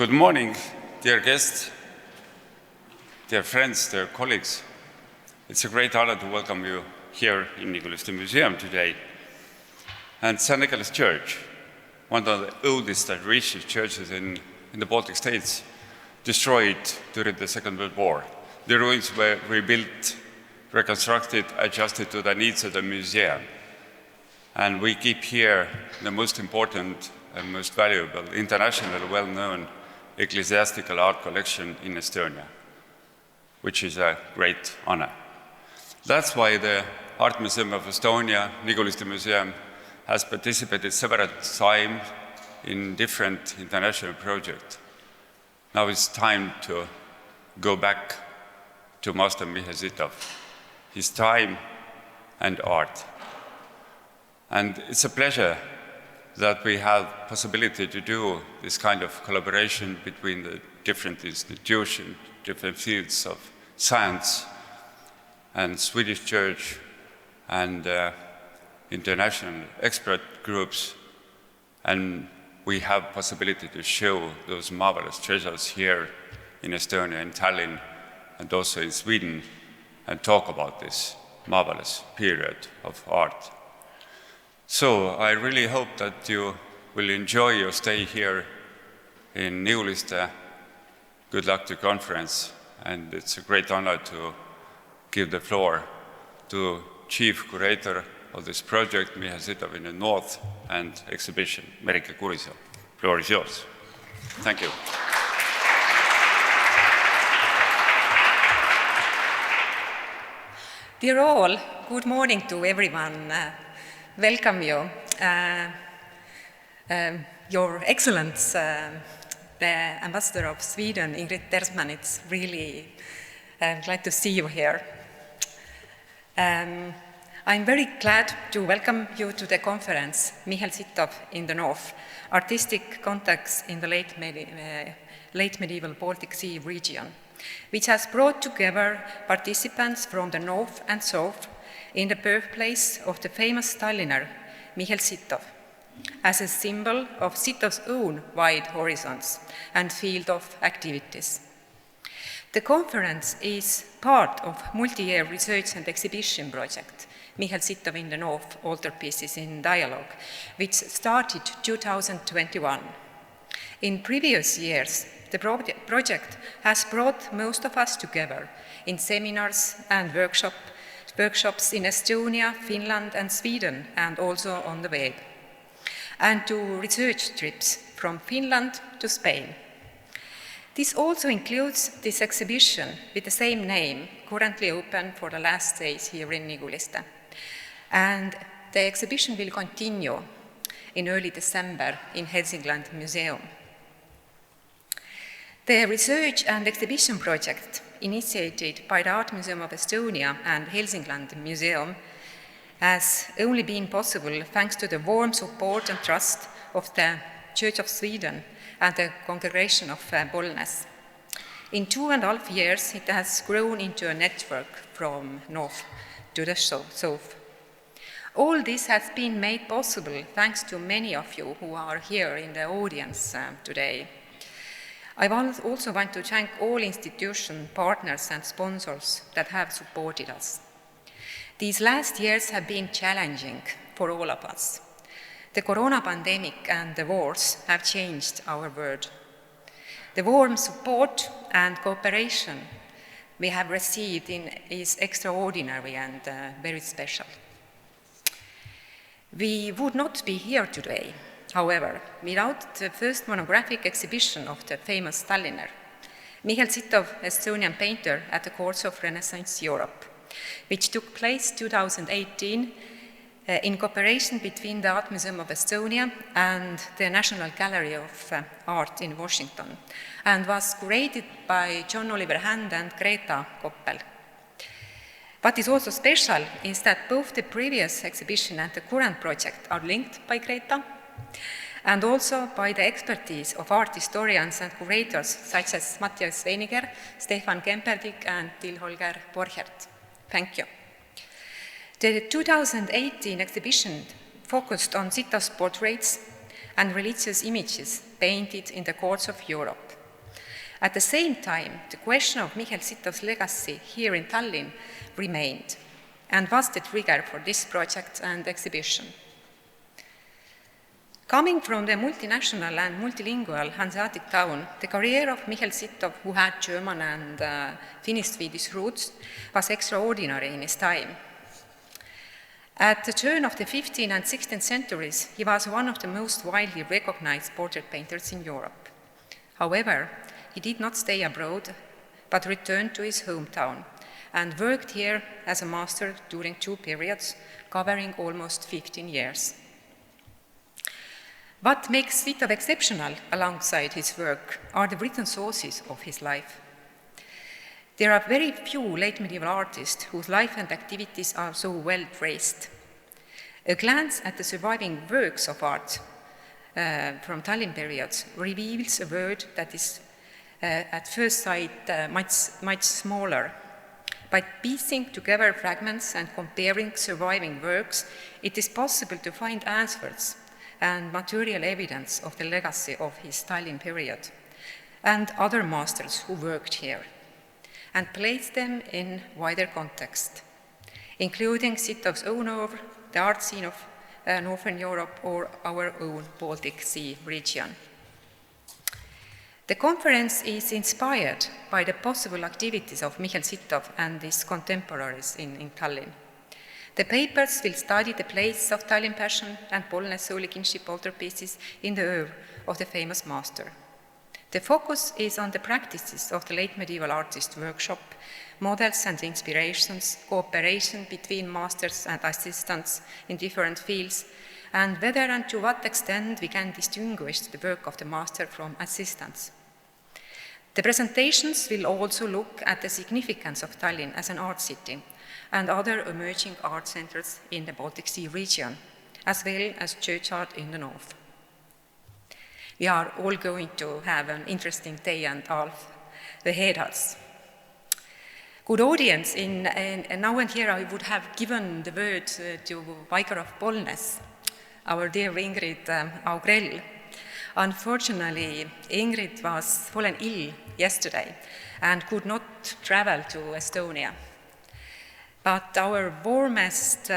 Good morning, dear guests, dear friends, dear colleagues. It's a great honor to welcome you here in Niguliste Museum today. And St. Nicholas Church, one of the oldest and richest churches in the Baltic states, destroyed during the Second World War. The ruins were rebuilt, reconstructed, adjusted to the needs of the museum. And we keep here the most important and most valuable, internationally well-known ecclesiastical art collection in Estonia, which is a great honor. That's why the Art Museum of Estonia, Niguliste Museum, has participated several times in different international projects. Now it's time to go back to Master Michel Sittow, his time and art. And it's a pleasure that we have possibility to do this kind of collaboration between the different institutions, different fields of science and Swedish Church and international expert groups. And we have possibility to show those marvelous treasures here in Estonia, in Tallinn, and also in Sweden, and talk about this marvelous period of art. So I really hope that you will enjoy your stay here in Niguliste. Good luck to conference, and it's a great honor to give the floor to Chief Curator of this project, Michel Sittow in the North, and exhibition, Merike Kurisoo. Floor is yours. Thank you. Dear all, good morning to everyone. Welcome you. Your Excellence, the Ambassador of Sweden, Ingrid Tersman, it's really glad to see you here. I'm very glad to welcome you to the conference, Michel Sittow in the North, Artistic Contacts in the late medieval Baltic Sea region, which has brought together participants from the North and South in the birthplace of the famous Stalliner, Michel Sittow, as a symbol of Sittow's own wide horizons and field of activities. The conference is part of multi-year research and exhibition project, Michel Sittow in the North, Altarpieces in Dialogue, which started 2021. In previous years, the project has brought most of us together in seminars and workshops in Estonia, Finland and Sweden, and also on the web, and to research trips from Finland to Spain. This also includes this exhibition with the same name, currently open for the last days here in Niguliste. And the exhibition will continue in early December in Helsingland Museum. The research and exhibition project initiated by the Art Museum of Estonia and Helsingland Museum has only been possible thanks to the warm support and trust of the Church of Sweden and the Congregation of Bollnäs. In 2.5 years, it has grown into a network from north to the south. All this has been made possible thanks to many of you who are here in the audience today. I also want to thank all institution partners and sponsors that have supported us. These last years have been challenging for all of us. The corona pandemic and the wars have changed our world. The warm support and cooperation we have received is extraordinary and very special. We would not be here today, however, without the first monographic exhibition of the famous Stalliner, Michel Sittow, Estonian painter at the courts of Renaissance Europe, which took place 2018 in cooperation between the Art Museum of Estonia and the National Gallery of Art in Washington, and was curated by John Oliver Hand and Greta Koppel. What is also special is that both the previous exhibition and the current project are linked by Greta, and also by the expertise of art historians and curators such as Matthias Weiniger, Stefan Kemperdik, and Til-Holger Borchert. Thank you. The 2018 exhibition focused on Sittow's portraits and religious images painted in the courts of Europe. At the same time, the question of Michel Sittow's legacy here in Tallinn remained and was the trigger for this project and exhibition. Coming from the multinational and multilingual Hanseatic town, the career of Michel Sittow, who had German and Finnish-Swedish roots, was extraordinary in his time. At the turn of the 15th and 16th centuries, he was one of the most widely recognized portrait painters in Europe. However, he did not stay abroad, but returned to his hometown and worked here as a master during 2 periods, covering almost 15 years. What makes Sittow exceptional alongside his work are the written sources of his life. There are very few late medieval artists whose life and activities are so well traced. A glance at the surviving works of art from Tallinn periods reveals a world that is at first sight much smaller. By piecing together fragments and comparing surviving works, it is possible to find answers and material evidence of the legacy of his Tallinn period and other masters who worked here, and place them in wider context, including Sittow's own work, the art scene of Northern Europe, or our own Baltic Sea region. The conference is inspired by the possible activities of Michel Sittow and his contemporaries in Tallinn. The papers will study the place of Tallinn Passion and Bollnäs holy kinship altarpieces in the oeuvre of the famous master. The focus is on the practices of the late medieval artist workshop, models and inspirations, cooperation between masters and assistants in different fields, and whether and to what extent we can distinguish the work of the master from assistants. The presentations will also look at the significance of Tallinn as an art city and other emerging art centers in the Baltic Sea region, as well as church art in the north. We are all going to have an interesting day and half ahead of us. Good audience, now and here I would have given the word to Vicar of Bollnäs, our dear Ingrid Augrell. Unfortunately, Ingrid was fallen ill yesterday and could not travel to Estonia. But our warmest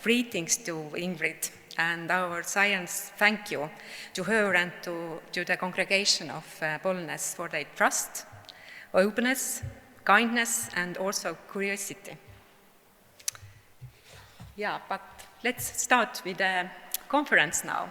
greetings to Ingrid and our science thank you to her and to the congregation of Bollnäs for their trust, openness, kindness, and also curiosity. Yeah, but let's start with the conference now.